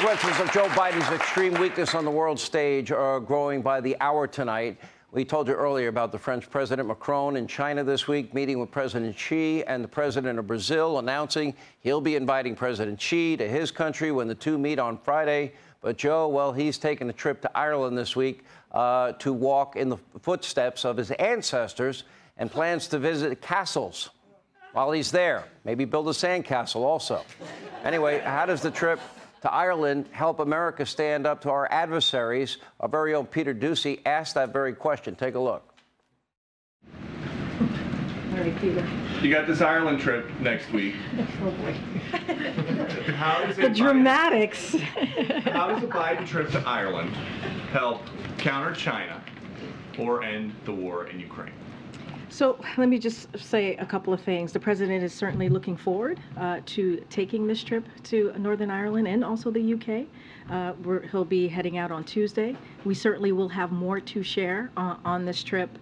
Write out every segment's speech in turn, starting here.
consequences of Joe Biden's extreme weakness on the world stage are growing by the hour tonight. We told you earlier about the French President Macron in China this week, meeting with President Xi, and the president of Brazil announcing he'll be inviting President Xi to his country when the two meet on Friday. But Joe, well, he's taking a trip to Ireland this week to walk in the footsteps of his ancestors and plans to visit castles while he's there. Maybe build a sandcastle also. Anyway, how does the trip to Ireland help America stand up to our adversaries? Our very own Peter Ducey asked that very question. Take a look. All right, Peter. You got this Ireland trip next week. Oh, boy. How does The dramatics. How does a Biden trip to Ireland help counter China or end the war in Ukraine? So let me just say a couple of things. The president is certainly looking forward to taking this trip to Northern Ireland and also the UK. He'll be heading out on Tuesday. We certainly will have more to share on this trip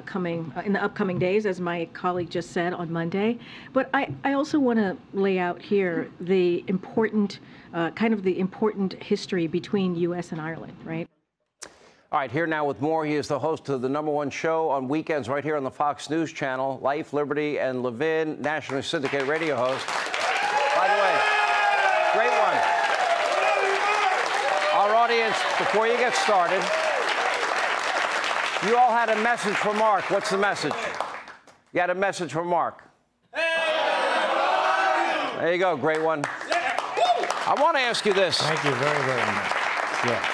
coming in the upcoming days, as my colleague just said, on Monday. But I also want to lay out here the important, the important history between U.S. and Ireland, right? All right, here now with more. He is the host of the #1 show on weekends right here on the Fox News Channel, Life, Liberty, and Levin, nationally syndicated radio host. By the way, great one. Our audience, before you get started, you all had a message for Mark. What's the message? You had a message for Mark. There you go, great one. I want to ask you this. Thank you very, very much. Yeah.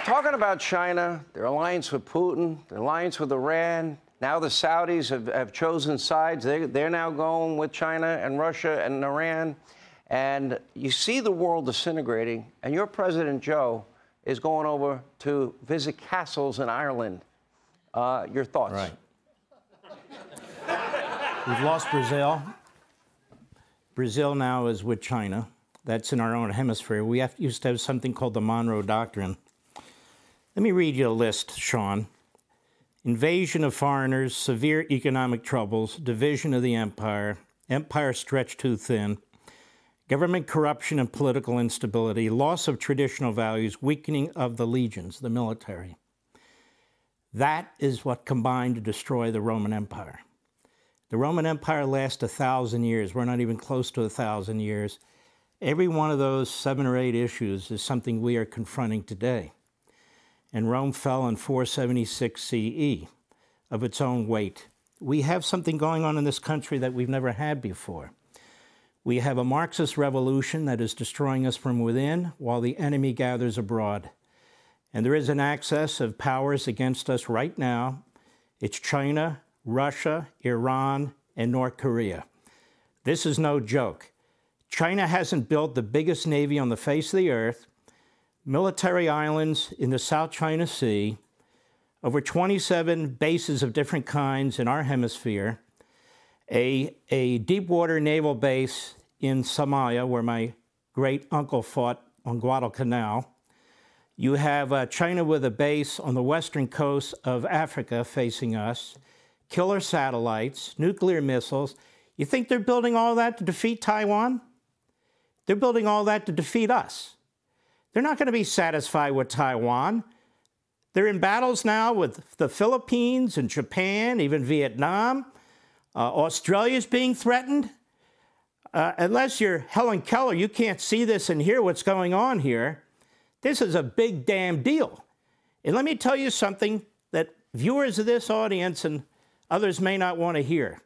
Talking about China, their alliance with Putin, their alliance with Iran, now the Saudis have chosen sides. They're now going with China and Russia and Iran. And you see the world disintegrating, and your President Joe is going over to visit castles in Ireland. Your thoughts? Right. We've lost Brazil. Brazil now is with China. That's in our own hemisphere. We used to have something called the Monroe Doctrine. Let me read you a list, Sean. Invasion of foreigners, severe economic troubles, division of the empire stretched too thin, government corruption and political instability, loss of traditional values, weakening of the legions, the military. That is what combined to destroy the Roman Empire. The Roman Empire lasted 1,000 years. We're not even close to 1,000 years. Every one of those 7 or 8 issues is something we are confronting today. And Rome fell in 476 CE of its own weight. We have something going on in this country that we've never had before. We have a Marxist revolution that is destroying us from within while the enemy gathers abroad. And there is an axis of powers against us right now. It's China, Russia, Iran, and North Korea. This is no joke. China hasn't built the biggest navy on the face of the earth, military islands in the South China Sea, over 27 bases of different kinds in our hemisphere, a deep water naval base in Somalia, where my great uncle fought on Guadalcanal. You have China with a base on the western coast of Africa facing us, killer satellites, nuclear missiles. You think they're building all that to defeat Taiwan? They're building all that to defeat us. They're not going to be satisfied with Taiwan. They're in battles now with the Philippines and Japan, even Vietnam. Australia's being threatened. Unless you're Helen Keller, you can't see this and hear what's going on here. This is a big damn deal. And let me tell you something that viewers of this audience and others may not want to hear.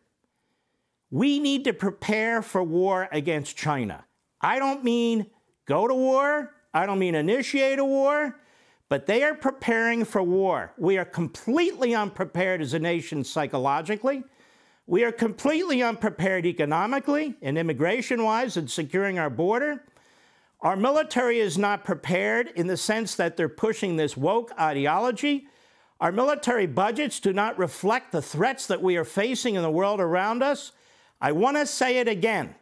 We need to prepare for war against China. I don't mean go to war. I don't mean initiate a war, but they are preparing for war. We are completely unprepared as a nation psychologically. We are completely unprepared economically and immigration-wise in securing our border. Our military is not prepared in the sense that they're pushing this woke ideology. Our military budgets do not reflect the threats that we are facing in the world around us. I want to say it again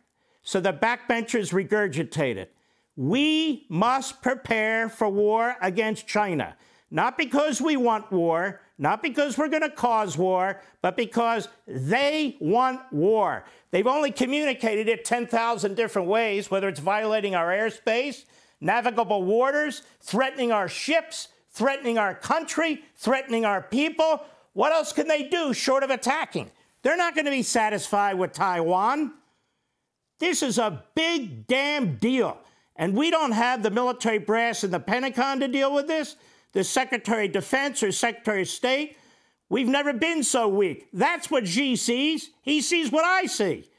so the backbenchers regurgitate it. We must prepare for war against China, not because we want war, not because we're going to cause war, but because they want war. They've only communicated it 10,000 different ways, whether it's violating our airspace, navigable waters, threatening our ships, threatening our country, threatening our people. What else can they do short of attacking? They're not going to be satisfied with Taiwan. This is a big damn deal. And we don't have the military brass in the Pentagon to deal with this, the Secretary of Defense or Secretary of State. We've never been so weak. That's what Xi sees. He sees what I see.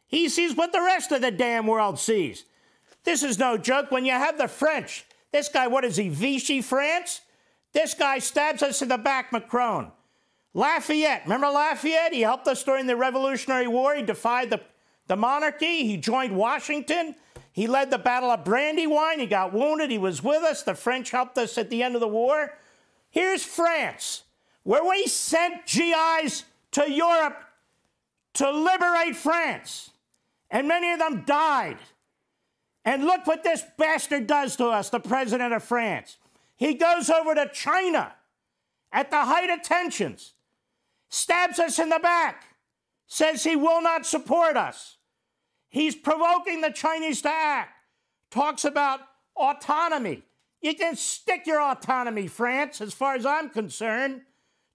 He sees what the rest of the damn world sees. This is no joke. When you have the French, this guy, what is he, Vichy France? This guy stabs us in the back, Macron. Lafayette, remember Lafayette? He helped us during the Revolutionary War. He defied the monarchy. He joined Washington. He led the Battle of Brandywine. He got wounded. He was with us. The French helped us at the end of the war. Here's France, where we sent GIs to Europe to liberate France. And many of them died. And look what this bastard does to us, the president of France. He goes over to China at the height of tensions, stabs us in the back, says he will not support us. He's provoking the Chinese to act, talks about autonomy. You can stick your autonomy, France, as far as I'm concerned.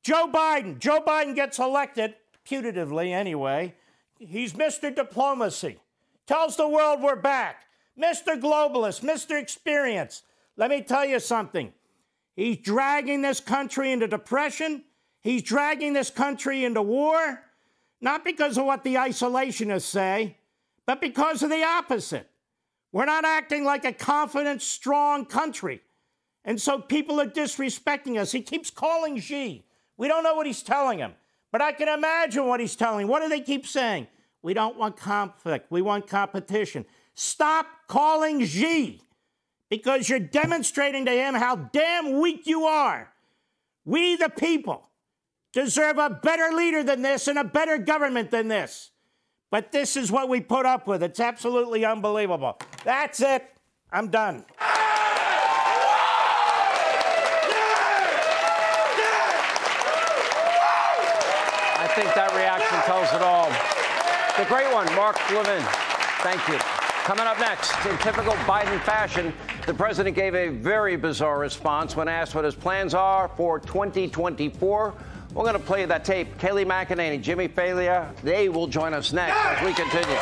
Joe Biden gets elected, putatively anyway. He's Mr. Diplomacy, tells the world we're back. Mr. Globalist, Mr. Experience. Let me tell you something. He's dragging this country into depression. He's dragging this country into war, not because of what the isolationists say, but because of the opposite. We're not acting like a confident, strong country. And so people are disrespecting us. He keeps calling Xi. We don't know what he's telling him, but I can imagine what he's telling him. What do they keep saying? We don't want conflict. We want competition. Stop calling Xi, because you're demonstrating to him how damn weak you are. We, the people, deserve a better leader than this and a better government than this. But this is what we put up with. It's absolutely unbelievable. That's it. I'm done. I think that reaction tells it all. The great one, Mark Levin. Thank you. Coming up next, in typical Biden fashion, the president gave a very bizarre response when asked what his plans are for 2024. We're going to play that tape. Kayleigh McEnany, Jimmy Failure, they will join us next as we continue.